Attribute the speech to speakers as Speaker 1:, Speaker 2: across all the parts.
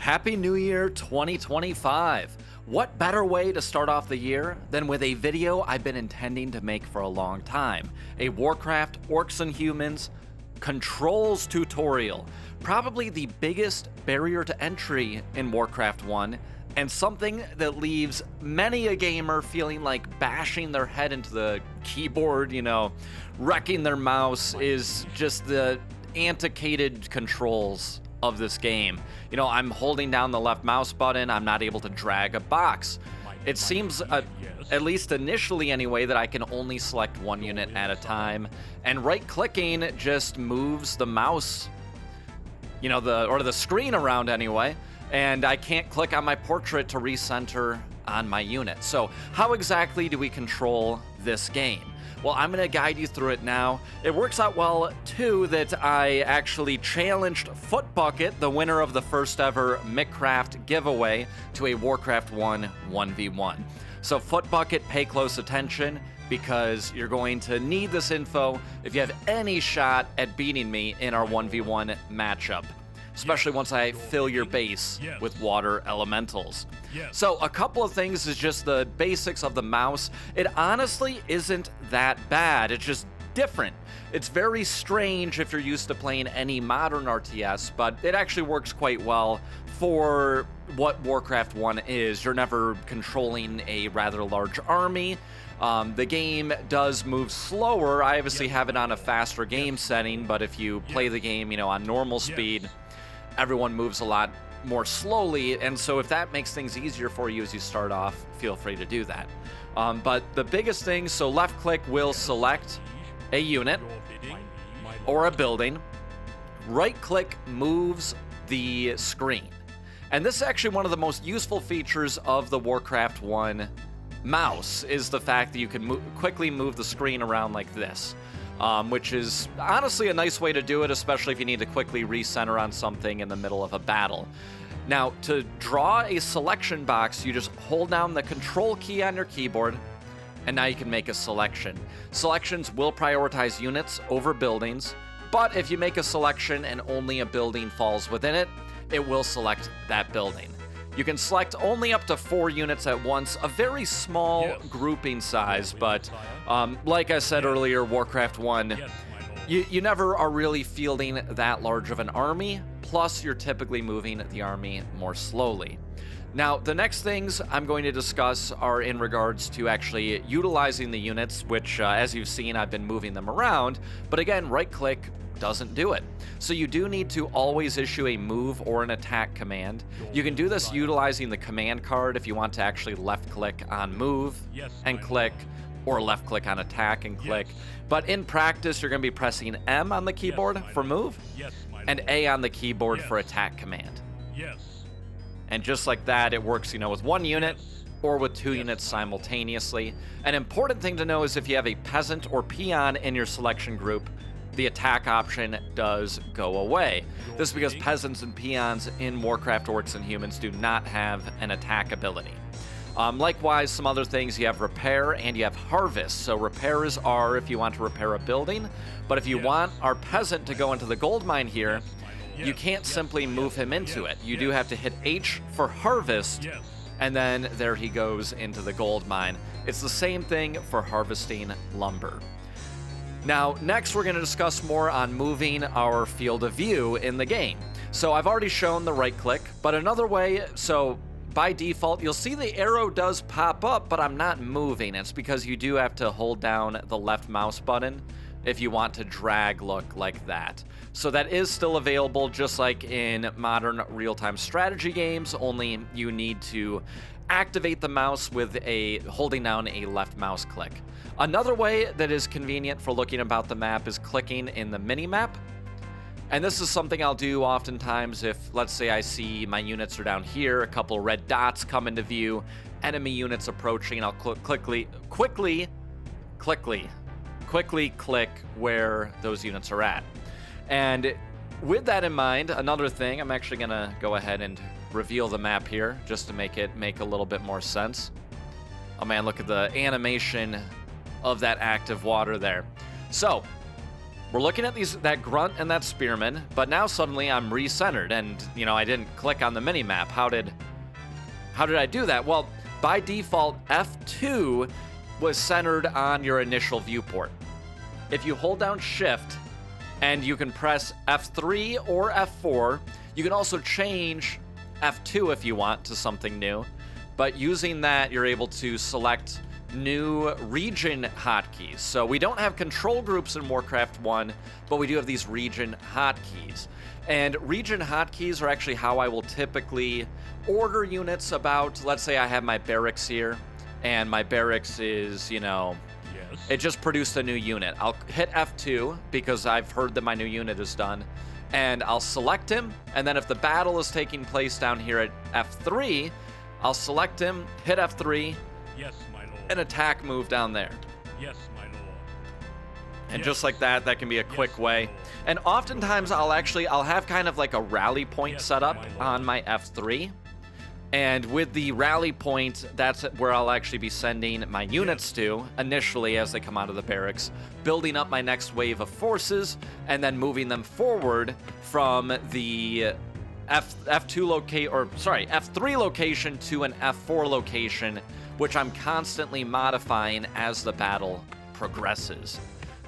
Speaker 1: Happy New Year 2025! What better way to start off the year than with a video I've been intending to make for a long time? A Warcraft Orcs and Humans controls tutorial. Probably the biggest barrier to entry in Warcraft 1, and something that leaves many a gamer feeling like bashing their head into the keyboard, wrecking their mouse is just the antiquated controls of this game. I'm holding down the left mouse button, I'm not able to drag a box. It seems, at least initially anyway, that I can only select one unit at a time, and right-clicking just moves the mouse, the screen around anyway, and I can't click on my portrait to recenter on my unit. So how exactly do we control this game? Well, I'm going to guide you through it now. It works out well, too, that I actually challenged Footbucket, the winner of the first ever MickCraft giveaway, to a Warcraft 1 1v1. So Footbucket, pay close attention, because you're going to need this info if you have any shot at beating me in our 1v1 matchup, especially once I fill your base with water elementals. So a couple of things is just the basics of the mouse. It honestly isn't that bad. It's just different. It's very strange if you're used to playing any modern RTS, but it actually works quite well for what Warcraft 1 is. You're never controlling a rather large army. The game does move slower. I obviously have it on a faster game setting, but if you play the game, on normal speed, everyone moves a lot more slowly, and so if that makes things easier for you as you start off, feel free to do that. But the biggest thing, so left click will select a unit or a building. Right click moves the screen. And this is actually one of the most useful features of the Warcraft 1 mouse, is the fact that you can quickly move the screen around like this. Which is honestly a nice way to do it, especially if you need to quickly recenter on something in the middle of a battle. Now, to draw a selection box, you just hold down the control key on your keyboard, and now you can make a selection. Selections will prioritize units over buildings, but if you make a selection and only a building falls within it, it will select that building. You can select only up to 4 units at once, a very small grouping size, but like I said earlier, Warcraft 1, you never are really fielding that large of an army, plus you're typically moving the army more slowly. Now, the next things I'm going to discuss are in regards to actually utilizing the units, which, as you've seen, I've been moving them around, but again, right-click doesn't do it. So you do need to always issue a move or an attack command. You can do this utilizing the command card if you want to actually left click on move and click, or left click on attack and click. But in practice, you're going to be pressing M on the keyboard for move and A on the keyboard for attack command. And just like that, it works, with one unit or with 2 units simultaneously. An important thing to know is if you have a peasant or peon in your selection group, the attack option does go away. This is because peasants and peons in Warcraft Orcs and Humans do not have an attack ability. Likewise, some other things, you have repair and you have harvest. So repair is R if you want to repair a building, but if you want our peasant to go into the gold mine here, you can't simply move him into it. You do have to hit H for harvest, and then there he goes into the gold mine. It's the same thing for harvesting lumber. Now, next we're going to discuss more on moving our field of view in the game. So I've already shown the right click, but another way, so by default, you'll see the arrow does pop up, but I'm not moving. It's because you do have to hold down the left mouse button if you want to drag look like that. So that is still available, just like in modern real-time strategy games, only you need to activate the mouse with holding down a left mouse click. Another way that is convenient for looking about the map is clicking in the mini-map. And this is something I'll do oftentimes if, let's say, I see my units are down here, a couple red dots come into view, enemy units approaching, I'll quickly click where those units are at. And with that in mind, another thing, I'm actually going to go ahead and reveal the map here just to make it make a little bit more sense. Oh man, look at the animation of that active water there. So we're looking at that grunt and that spearman, but now suddenly I'm recentered, and I didn't click on the mini map. How did I do that? Well, by default, F2 was centered on your initial viewport. If you hold down Shift and you can press F3 or F4, you can also change F2 if you want to something new, but using that, you're able to select new region hotkeys. So we don't have control groups in Warcraft 1, but we do have these region hotkeys. And region hotkeys are actually how I will typically order units about. Let's say I have my barracks here, and my barracks is, it just produced a new unit. I'll hit F2 because I've heard that my new unit is done, and I'll select him, and then if the battle is taking place down here at F3, I'll select him, hit F3,
Speaker 2: Yes, my lord.
Speaker 1: an attack move down there.
Speaker 2: Yes, my lord.
Speaker 1: And
Speaker 2: Yes.
Speaker 1: just like that can be a quick
Speaker 2: Yes,
Speaker 1: way.
Speaker 2: my lord.
Speaker 1: And oftentimes I'll have kind of like a rally point
Speaker 2: Yes,
Speaker 1: set up
Speaker 2: my lord.
Speaker 1: on my F3. And with the rally point, that's where I'll actually be sending my units to initially as they come out of the barracks, building up my next wave of forces, and then moving them forward from the F3 location to an F4 location, which I'm constantly modifying as the battle progresses.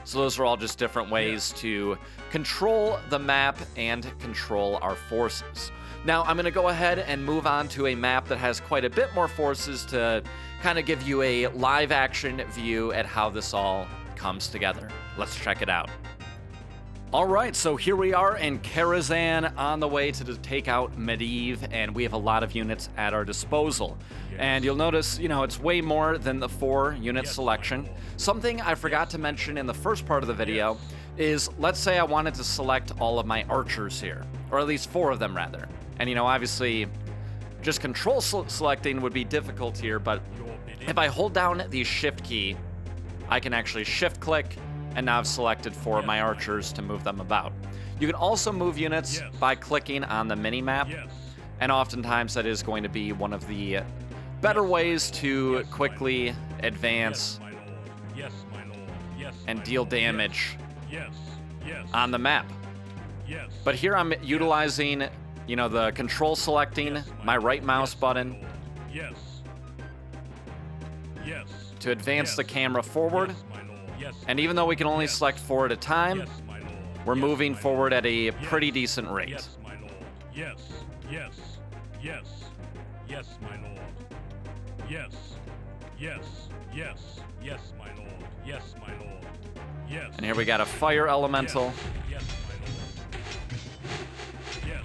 Speaker 1: So those are all just different ways to control the map and control our forces. Now I'm going to go ahead and move on to a map that has quite a bit more forces to kind of give you a live action view at how this all comes together. Let's check it out. All right, so here we are in Karazhan on the way to take out Medivh, and we have a lot of units at our disposal. And you'll notice, it's way more than the 4-unit selection. Something I forgot to mention in the first part of the video is, let's say I wanted to select all of my archers here, or at least 4 of them rather. And obviously, just control selecting would be difficult here, but if I hold down the Shift key, I can actually shift click, and now I've selected 4 of my archers to move them about. You can also move units by clicking on the mini-map, and oftentimes that is going to be one of the better ways to quickly advance and deal damage on the map. But here I'm utilizing, the control selecting, my right mouse button to advance the camera forward. And even though we can only select 4 at a time, we're moving forward at a pretty decent rate.
Speaker 2: Yes, my lord. Yes, yes, yes, yes, my lord. Yes, yes, yes, yes, my lord. Yes, my lord. Yes.
Speaker 1: And here we got a fire elemental.
Speaker 2: Yes, my lord. Yes.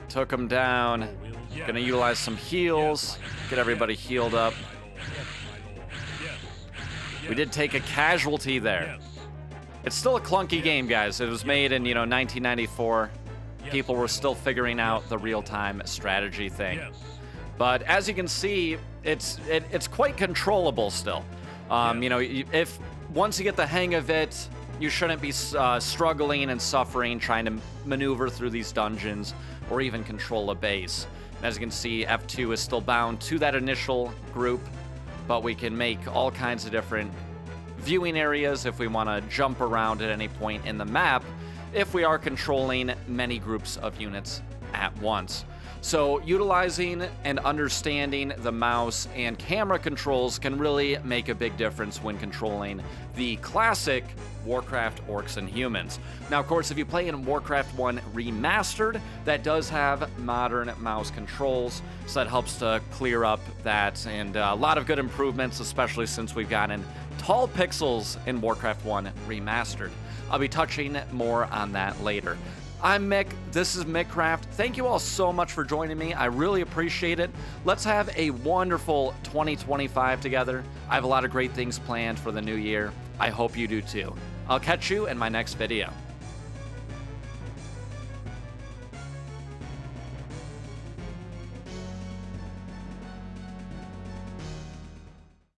Speaker 1: Took him down.
Speaker 2: Yes.
Speaker 1: Gonna utilize some heals. Get everybody healed up. We did take a casualty there. It's still a clunky game, guys. It was made in, 1994. People were still figuring out the real-time strategy thing. But as you can see, it's quite controllable still. If once you get the hang of it, you shouldn't be struggling and suffering trying to maneuver through these dungeons or even control a base. And as you can see, F2 is still bound to that initial group, but we can make all kinds of different viewing areas if we want to jump around at any point in the map if we are controlling many groups of units at once. So utilizing and understanding the mouse and camera controls can really make a big difference when controlling the classic Warcraft Orcs and Humans. Now, of course, if you play in Warcraft 1 Remastered, that does have modern mouse controls, so that helps to clear up that, and a lot of good improvements, especially since we've gotten tall pixels in Warcraft 1 Remastered. I'll be touching more on that later. I'm Mick, this is MickCraft. Thank you all so much for joining me. I really appreciate it. Let's have a wonderful 2025 together. I have a lot of great things planned for the new year. I hope you do too. I'll catch you in my next video.